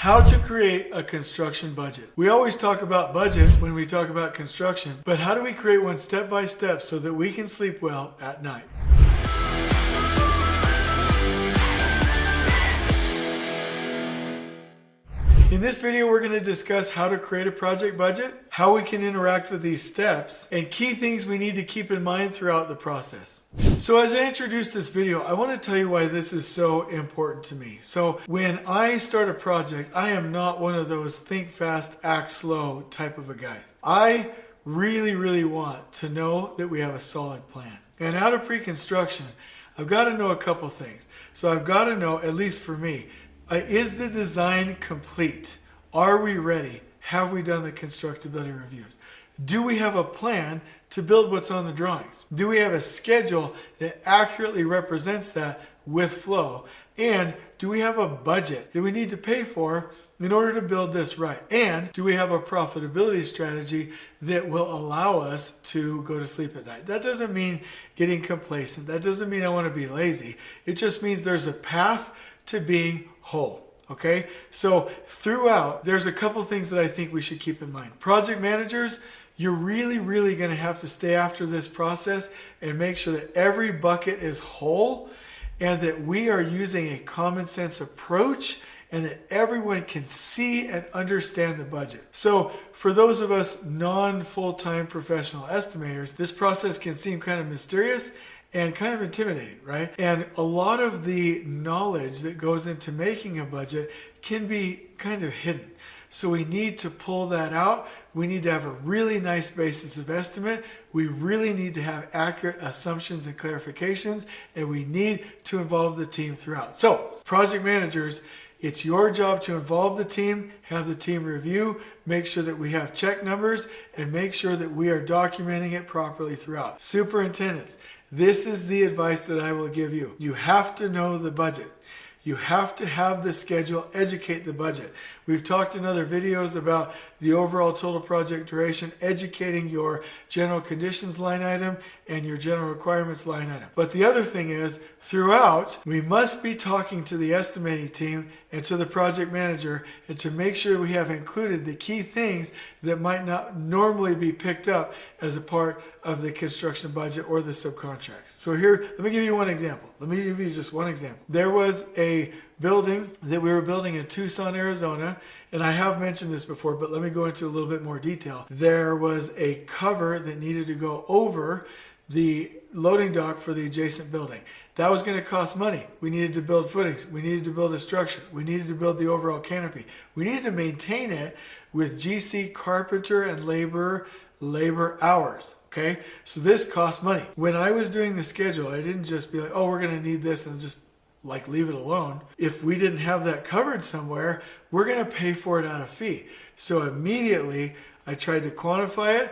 How to create a construction budget. We always talk about budget when we talk about construction, but how do we create one step by step so that we can sleep well at night? In this video, we're going to discuss how to create a project budget, how we can interact with these steps, and key things we need to keep in mind throughout the process. So as I introduce this video, I want to tell you why this is so important to me. So when I start a project, I am not one of those think fast, act slow type of a guy. I really want to know that we have a solid plan. And out of pre-construction, I've got to know a couple things. So I've got to know, at least for me, is the design complete? Are we ready? Have we done the constructability reviews? Do we have a plan to build what's on the drawings? Do we have a schedule that accurately represents that with flow? And do we have a budget that we need to pay for in order to build this right? And do we have a profitability strategy that will allow us to go to sleep at night? That doesn't mean getting complacent. That doesn't mean I want to be lazy. It just means there's a path to being whole. Okay, so throughout, there's a couple things that I think we should keep in mind. Project managers, you're really going to have to stay after this process and make sure that every bucket is whole and that we are using a common sense approach and that everyone can see and understand the budget. So for those of us non-full-time professional estimators, this process can seem kind of mysterious and kind of intimidating, right? And a lot of the knowledge that goes into making a budget can be kind of hidden. So we need to pull that out. We need to have a really nice basis of estimate. We really need to have accurate assumptions and clarifications, and we need to involve the team throughout. So project managers, it's your job to involve the team, have the team review, make sure that we have check numbers, and make sure that we are documenting it properly throughout. Superintendents, this is the advice that I will give you. You have to know the budget. You have to have the schedule, educate the budget. We've talked in other videos about the overall total project duration, educating your general conditions line item and your general requirements line item. But the other thing is, throughout, we must be talking to the estimating team and to the project manager and to make sure we have included the key things that might not normally be picked up as a part of the construction budget or the subcontracts. So here, let me give you one example. Let me give you just one example. There was a building that we were building in Tucson, Arizona, and I have mentioned this before, but let me go into a little bit more detail. There was a cover that needed to go over the loading dock for the adjacent building. That was going to cost money. We needed to build footings. We needed to build a structure. We needed to build the overall canopy. We needed to maintain it with GC carpenter and labor hours. Okay, so this cost money. When I was doing the schedule, I didn't just be like, oh, we're going to need this and just like leave it alone. If we didn't have that covered somewhere, we're going to pay for it out of fee. So immediately I tried to quantify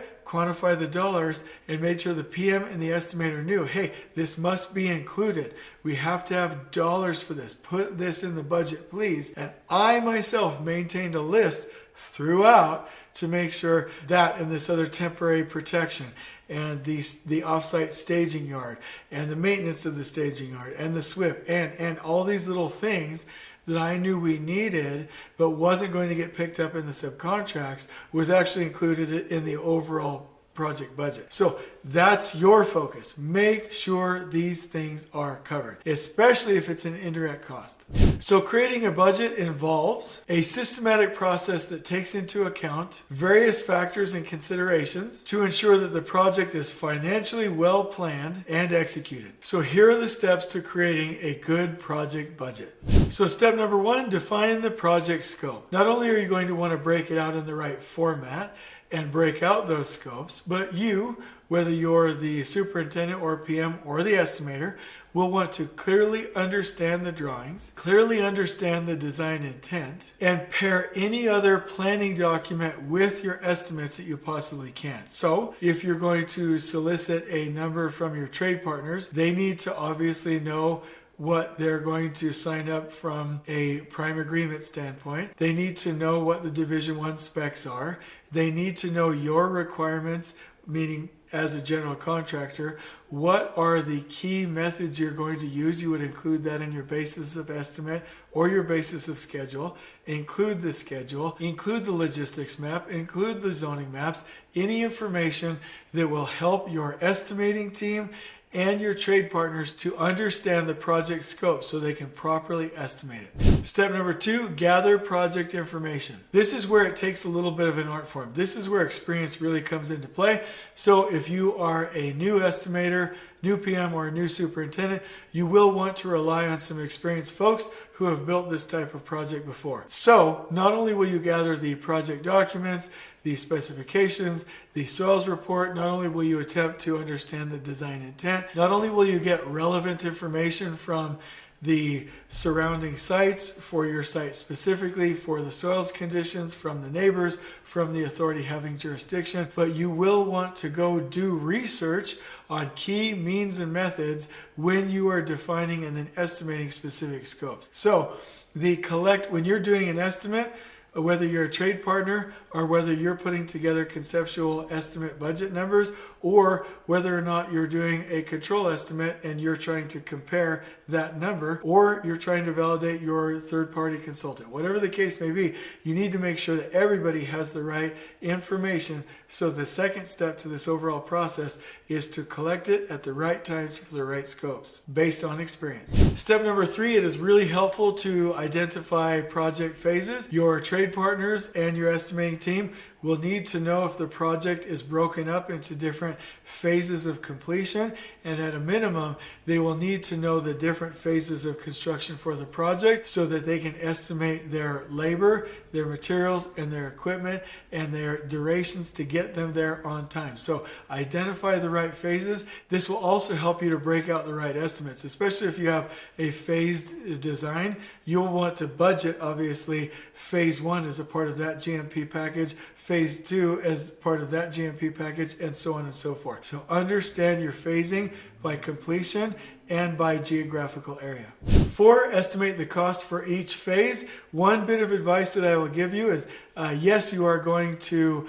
the dollars, and made sure the PM and the estimator knew, hey, this must be included. We have to have dollars for this. Put this in the budget, please. And I myself maintained a list throughout to make sure that and this other temporary protection and the offsite staging yard and the maintenance of the staging yard and the SWIP and all these little things that I knew we needed but wasn't going to get picked up in the subcontracts was actually included in the overall project budget. So that's your focus. Make sure these things are covered, especially if it's an indirect cost. So creating a budget involves a systematic process that takes into account various factors and considerations to ensure that the project is financially well planned and executed. So here are the steps to creating a good project budget. So step number one, define the project scope. Not only are you going to want to break it out in the right format and break out those scopes, but you, whether you're the superintendent or PM or the estimator, will want to clearly understand the drawings, clearly understand the design intent, and pair any other planning document with your estimates that you possibly can. So if you're going to solicit a number from your trade partners, they need to obviously know what they're going to sign up from a prime agreement standpoint. They need to know what the Division 1 specs are. They need to know your requirements meaning as a general contractor, what are the key methods you're going to use. You would include that in your basis of estimate or your basis of schedule. Include the schedule, include the logistics map, include the zoning maps, any information that will help your estimating team and your trade partners to understand the project scope so they can properly estimate it. Step number 2, gather project information. This is where it takes a little bit of an art form. This is where experience really comes into play. So if you are a new estimator, new PM, or a new superintendent, you will want to rely on some experienced folks who have built this type of project before. So not only will you gather the project documents, the specifications, the soils report, not only will you attempt to understand the design intent, not only will you get relevant information from the surrounding sites for your site specifically, for the soils conditions, from the neighbors, from the authority having jurisdiction, but you will want to go do research on key means and methods when you are defining and then estimating specific scopes. So when you're doing an estimate, whether you're a trade partner or whether you're putting together conceptual estimate budget numbers, or whether or not you're doing a control estimate and you're trying to compare that number, or you're trying to validate your third-party consultant. Whatever the case may be, you need to make sure that everybody has the right information. So the second step to this overall process is to collect it at the right times for the right scopes based on experience. Step number 3, it is really helpful to identify project phases. Your trade partners and your estimating team will need to know if the project is broken up into different phases of completion, and at a minimum they will need to know the different phases of construction for the project so that they can estimate their labor, their materials, and their equipment and their durations to get them there on time. So identify the right phases. This will also help you to break out the right estimates, especially if you have a phased design. You'll want to budget, obviously, phase 1 as a part of that GMP package, phase 2 as part of that GMP package, and so on and so forth. So understand your phasing by completion and by geographical area. 4, estimate the cost for each phase. One bit of advice that I will give you is, yes, you are going to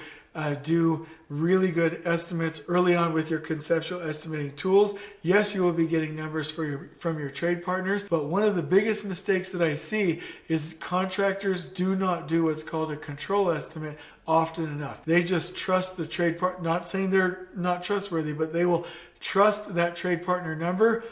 do really good estimates early on with your conceptual estimating tools. Yes, you will be getting numbers from your trade partners, but one of the biggest mistakes that I see is contractors do not do what's called a control estimate often enough. They just trust the trade partner, not saying they're not trustworthy, but they will trust that trade partner number,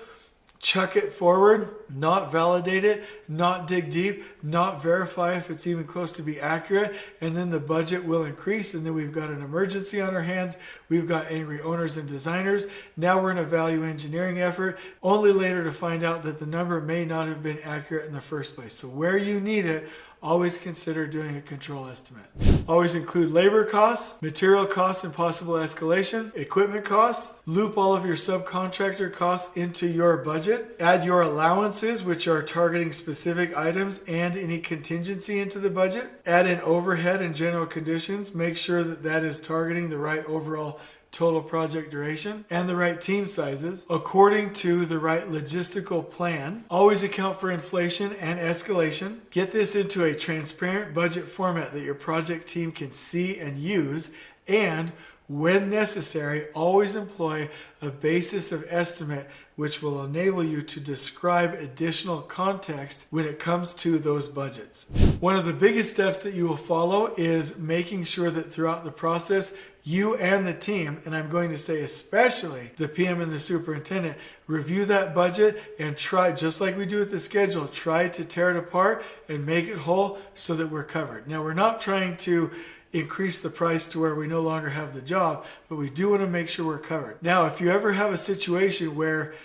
chuck it forward, not validate it, not dig deep, not verify if it's even close to be accurate, and then the budget will increase, and then we've got an emergency on our hands. We've got angry owners and designers. Now we're in a value engineering effort, only later to find out that the number may not have been accurate in the first place. So where you need it, always consider doing a control estimate. Always include labor costs, material costs and possible escalation, equipment costs. Loop all of your subcontractor costs into your budget. Add your allowances, which are targeting specific items, and any contingency into the budget. Add in overhead and general conditions. Make sure that that is targeting the right overall total project duration and the right team sizes according to the right logistical plan. Always account for inflation and escalation. Get this into a transparent budget format that your project team can see and use, and when necessary, always employ a basis of estimate which will enable you to describe additional context when it comes to those budgets. One of the biggest steps that you will follow is making sure that throughout the process, you and the team, and I'm going to say especially the PM and the superintendent, review that budget and try, just like we do with the schedule, try to tear it apart and make it whole so that we're covered. Now, we're not trying to increase the price to where we no longer have the job, but we do want to make sure we're covered. Now, if you ever have a situation where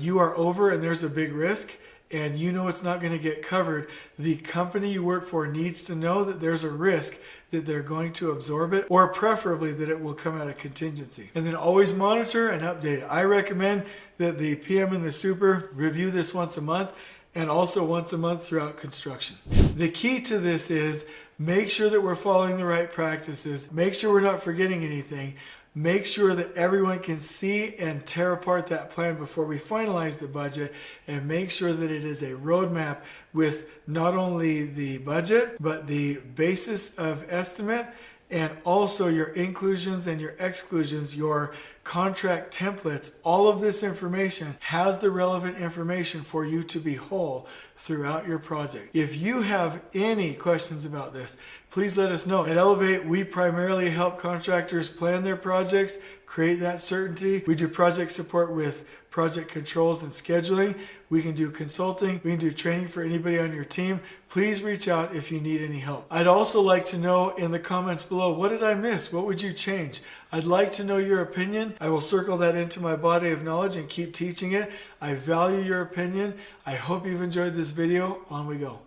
you are over and there's a big risk, and you know it's not going to get covered, the company you work for needs to know that there's a risk that they're going to absorb it, or preferably that it will come out of contingency. And then always monitor and update it. I recommend that the PM and the super review this once a month, and also once a month throughout construction. The key to this is make sure that we're following the right practices, make sure we're not forgetting anything, make sure that everyone can see and tear apart that plan before we finalize the budget, and make sure that it is a roadmap with not only the budget, but the basis of estimate and also your inclusions and your exclusions, your contract templates. All of this information has the relevant information for you to be whole throughout your project. If you have any questions about this, please let us know. At Elevate, we primarily help contractors plan their projects, create that certainty. We do project support with project controls and scheduling. We can do consulting. We can do training for anybody on your team. Please reach out if you need any help. I'd also like to know in the comments below, what did I miss? What would you change? I'd like to know your opinion. I will circle that into my body of knowledge and keep teaching it. I value your opinion. I hope you've enjoyed this video. On we go.